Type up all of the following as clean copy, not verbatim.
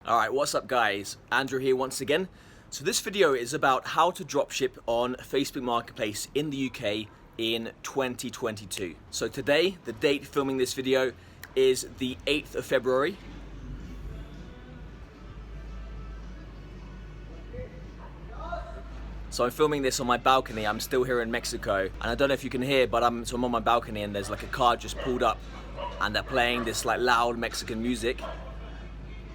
Alright, what's up guys? Andrew here once again. So this video is about how to dropship on Facebook Marketplace in the UK in 2022. So today, the date filming this video is the 8th of February. So I'm filming this on my balcony. I'm still here in Mexico, and I don't know if you can hear, but I'm on my balcony and there's like a car just pulled up and they're playing this like loud Mexican music.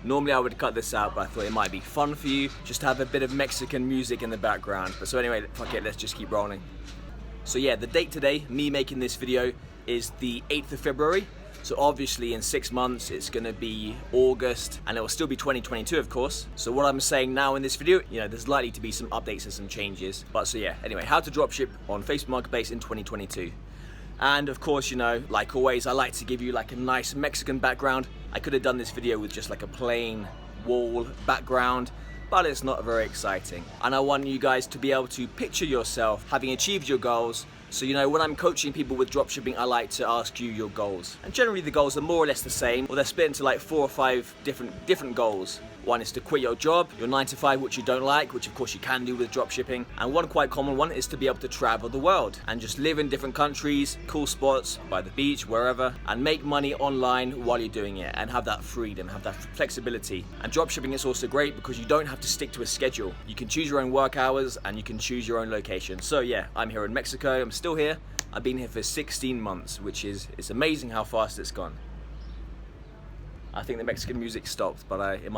Normally I would cut this out, but I thought it might be fun for you just to have a bit of Mexican music in the background. But so anyway, fuck it, let's just keep rolling. So yeah, the date today, me making this video, is the 8th of February. So obviously in 6 months, it's gonna be August, and it will still be 2022, of course. So what I'm saying now in this video, there's likely to be some updates and some changes. But so yeah, anyway, how to dropship on Facebook Marketplace in 2022. And of course, like always, I like to give you like a nice Mexican background. I could have done this video with just like a plain wall background, but it's not very exciting. And I want you guys to be able to picture yourself having achieved your goals. So when I'm coaching people with dropshipping, I like to ask you your goals. And generally the goals are more or less the same, or they're split into like 4 or 5 different goals. One is to quit your job, your 9 to 5, which you don't like, which of course you can do with dropshipping. And one quite common one is to be able to travel the world and just live in different countries, cool spots, by the beach, wherever, and make money online while you're doing it and have that freedom, have that flexibility. And dropshipping is also great because you don't have to stick to a schedule. You can choose your own work hours and you can choose your own location. So yeah, I'm here in Mexico, I'm still here. I've been here for 16 months, which it's amazing how fast it's gone. I think the Mexican music stopped, but it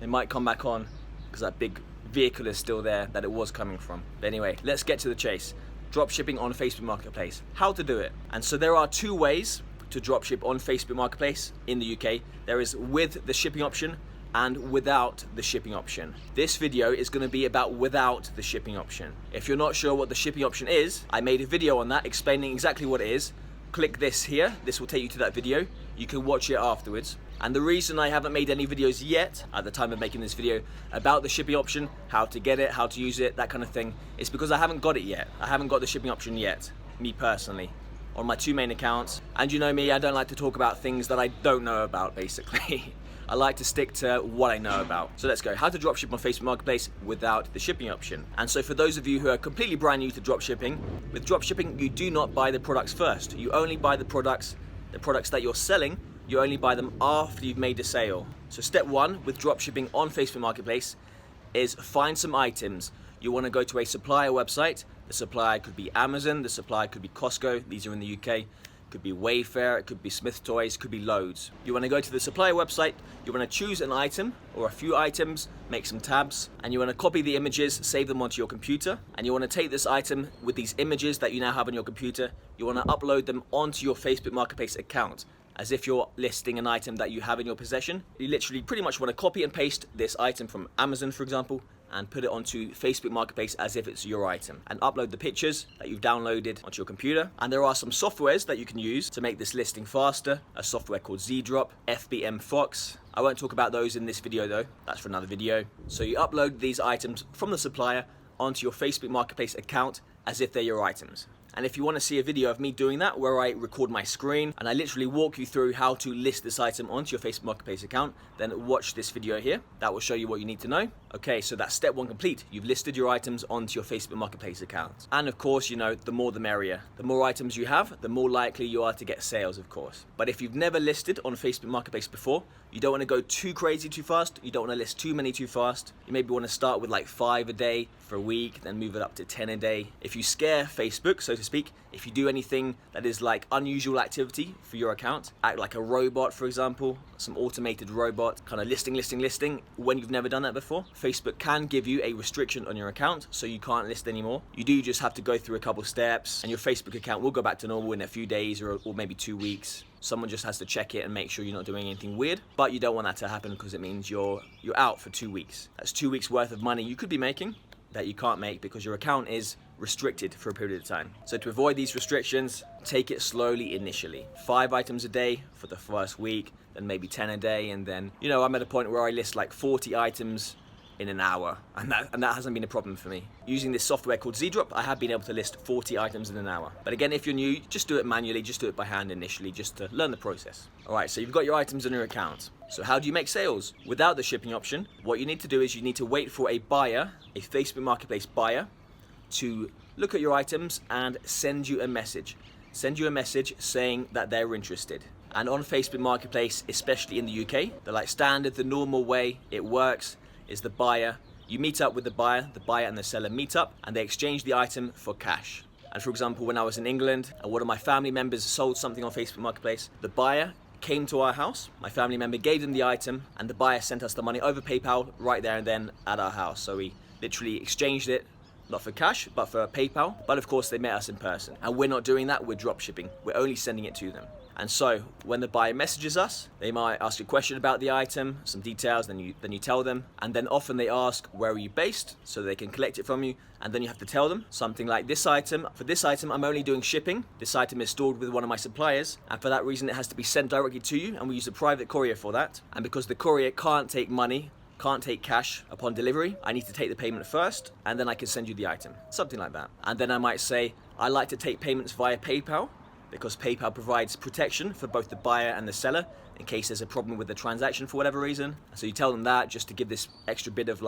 might come back on because that big vehicle is still there that it was coming from. But anyway, let's get to the chase. Dropshipping on Facebook Marketplace. How to do it. And so there are 2 ways to dropship on Facebook Marketplace in the UK. There is with the shipping option and without the shipping option. This video is going to be about without the shipping option. If you're not sure what the shipping option is, I made a video on that explaining exactly what it is. Click this here, this will take you to that video. You can watch it afterwards. And the reason I haven't made any videos yet, at the time of making this video, about the shipping option, how to get it, how to use it, that kind of thing, is because I haven't got it yet. I haven't got the shipping option yet, me personally, on my 2 main accounts. And you know me, I don't like to talk about things that I don't know about, basically. I like to stick to what I know about. So let's go. How to dropship on Facebook Marketplace without the shipping option. And so for those of you who are completely brand new to dropshipping, with dropshipping, you do not buy the products first. You only buy the products that you're selling, you only buy them after you've made the sale. So step 1 with dropshipping on Facebook Marketplace is find some items. You want to go to a supplier website. The supplier could be Amazon, the supplier could be Costco, these are in the UK. Could be Wayfair, it could be Smith Toys, could be loads. You want to go to the supplier website, you want to choose an item or a few items, make some tabs, and you want to copy the images, save them onto your computer, and you want to take this item with these images that you now have on your computer, you want to upload them onto your Facebook Marketplace account as if you're listing an item that you have in your possession. You literally pretty much want to copy and paste this item from Amazon, for example, and put it onto Facebook Marketplace as if it's your item, and upload the pictures that you've downloaded onto your computer. And there are some softwares that you can use to make this listing faster. A software called ZDrop FBM Fox. I won't talk about those in this video though, that's for another video. So you upload these items from the supplier onto your Facebook Marketplace account as if they're your items. And if you want to see a video of me doing that, where I record my screen and I literally walk you through how to list this item onto your Facebook Marketplace account, then watch this video here. That will show you what you need to know. Okay, so that's step 1 complete. You've listed your items onto your Facebook Marketplace account. And of course, the more the merrier. The more items you have, the more likely you are to get sales, of course. But if you've never listed on Facebook Marketplace before, you don't want to go too crazy too fast. You don't want to list too many too fast. You maybe want to start with like 5 a day for a week, then move it up to 10 a day. If you scare Facebook, so to speak, if you do anything that is like unusual activity for your account, act like a robot, for example, some automated robot, kind of listing when you've never done that before, Facebook can give you a restriction on your account, so you can't list anymore. You do just have to go through a couple steps, and your Facebook account will go back to normal in a few days or maybe 2 weeks. Someone just has to check it and make sure you're not doing anything weird, but you don't want that to happen because it means you're out for 2 weeks. That's 2 weeks worth of money you could be making that you can't make because your account is restricted for a period of time. So to avoid these restrictions, take it slowly initially. 5 items a day for the first week, then maybe 10 a day, and then, I'm at a point where I list like 40 items in an hour, and that hasn't been a problem for me. Using this software called ZDrop, I have been able to list 40 items in an hour. But again, if you're new, just do it manually, just do it by hand initially, just to learn the process. All right, so you've got your items in your account. So how do you make sales? Without the shipping option, what you need to do is you need to wait for a buyer, a Facebook Marketplace buyer, to look at your items and send you a message. Send you a message saying that they're interested. And on Facebook Marketplace, especially in the UK, the standard, the normal way it works is the buyer, you meet up with the buyer and the seller meet up, and they exchange the item for cash. And for example, when I was in England and one of my family members sold something on Facebook Marketplace, the buyer came to our house, my family member gave them the item, and the buyer sent us the money over PayPal right there and then at our house. So we literally exchanged it, not for cash, but for PayPal. But of course, they met us in person. And we're not doing that, we're dropshipping. We're only sending it to them. And so when the buyer messages us, they might ask a question about the item, some details, then you tell them. And then often they ask, where are you based? So they can collect it from you. And then you have to tell them something like, for this item, I'm only doing shipping. This item is stored with one of my suppliers. And for that reason, it has to be sent directly to you. And we use a private courier for that. And because the courier can't take money, can't take cash upon delivery, I need to take the payment first, and then I can send you the item. Something like that. And then I might say, I like to take payments via PayPal, because PayPal provides protection for both the buyer and the seller in case there's a problem with the transaction for whatever reason. So you tell them that just to give this extra bit of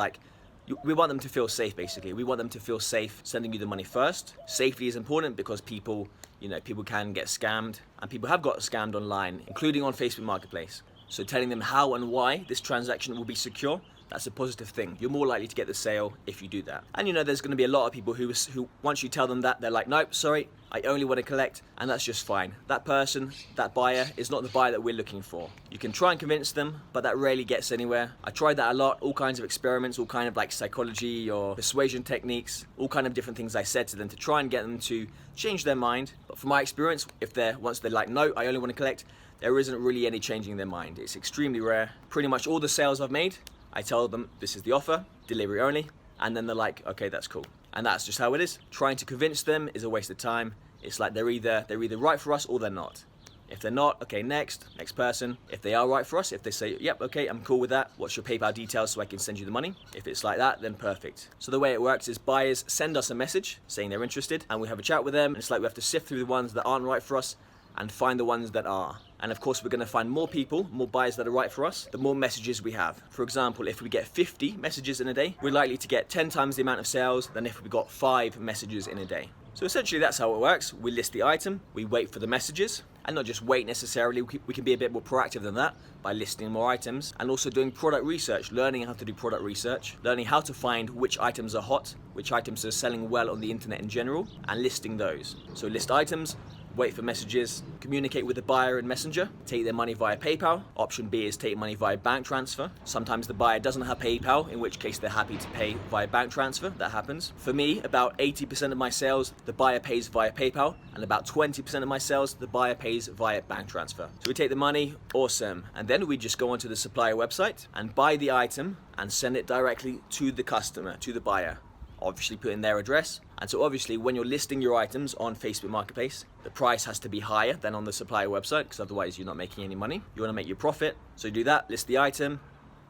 we want them to feel safe basically. We want them to feel safe sending you the money first. Safety is important because people can get scammed, and people have got scammed online, including on Facebook Marketplace. So telling them how and why this transaction will be secure, that's a positive thing. You're more likely to get the sale if you do that. And there's going to be a lot of people who once you tell them that, they're like, nope, sorry, I only want to collect, and that's just fine. That person, that buyer, is not the buyer that we're looking for. You can try and convince them, but that rarely gets anywhere. I tried that a lot, all kinds of experiments, all kind of psychology or persuasion techniques, all kind of different things I said to them to try and get them to change their mind. But from my experience, once they're like, no, I only want to collect, there isn't really any changing their mind. It's extremely rare. Pretty much all the sales I've made, I tell them this is the offer, delivery only, and then they're like, okay, that's cool. And that's just how it is. Trying to convince them is a waste of time. It's like they're either right for us or they're not. If they're not, okay, next person. If they are right for us, if they say, yep, okay, I'm cool with that, what's your PayPal details so I can send you the money? If it's like that, then perfect. So the way it works is buyers send us a message saying they're interested, and we have a chat with them. And it's like we have to sift through the ones that aren't right for us and find the ones that are. And of course, we're going to find more people, more buyers that are right for us, the more messages we have. For example, if we get 50 messages in a day, we're likely to get 10 times the amount of sales than if we got 5 messages in a day. So essentially that's how it works. We list the item, we wait for the messages, and not just wait necessarily, we can be a bit more proactive than that by listing more items, and also doing product research, learning how to do product research, learning how to find which items are hot, which items are selling well on the internet in general, and listing those. So list items, wait for messages, communicate with the buyer in Messenger, take their money via PayPal. Option B is take money via bank transfer. Sometimes the buyer doesn't have PayPal, in which case they're happy to pay via bank transfer. That happens. For me, about 80% of my sales, the buyer pays via PayPal, and about 20% of my sales, the buyer pays via bank transfer. So we take the money, awesome. And then we just go onto the supplier website and buy the item and send it directly to the customer, to the buyer. Obviously put in their address. And so obviously when you're listing your items on Facebook Marketplace, the price has to be higher than on the supplier website, because otherwise you're not making any money. You want to make your profit. So you do that, list the item,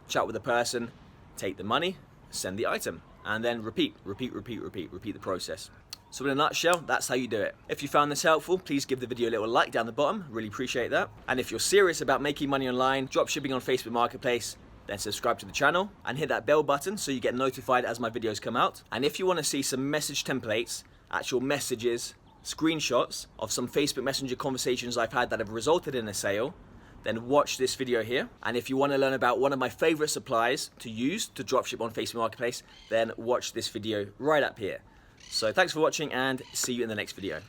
chat with the person, take the money, send the item, and then repeat the process. So in a nutshell, that's how you do it. If you found this helpful, please give the video a little like down the bottom. Really appreciate that. And if you're serious about making money online, dropshipping on Facebook Marketplace, then subscribe to the channel and hit that bell button so you get notified as my videos come out. And if you want to see some message templates, actual messages, screenshots of some Facebook Messenger conversations I've had that have resulted in a sale, then watch this video here. And if you want to learn about one of my favorite supplies to use to dropship on Facebook Marketplace, then watch this video right up here. So thanks for watching, and see you in the next video.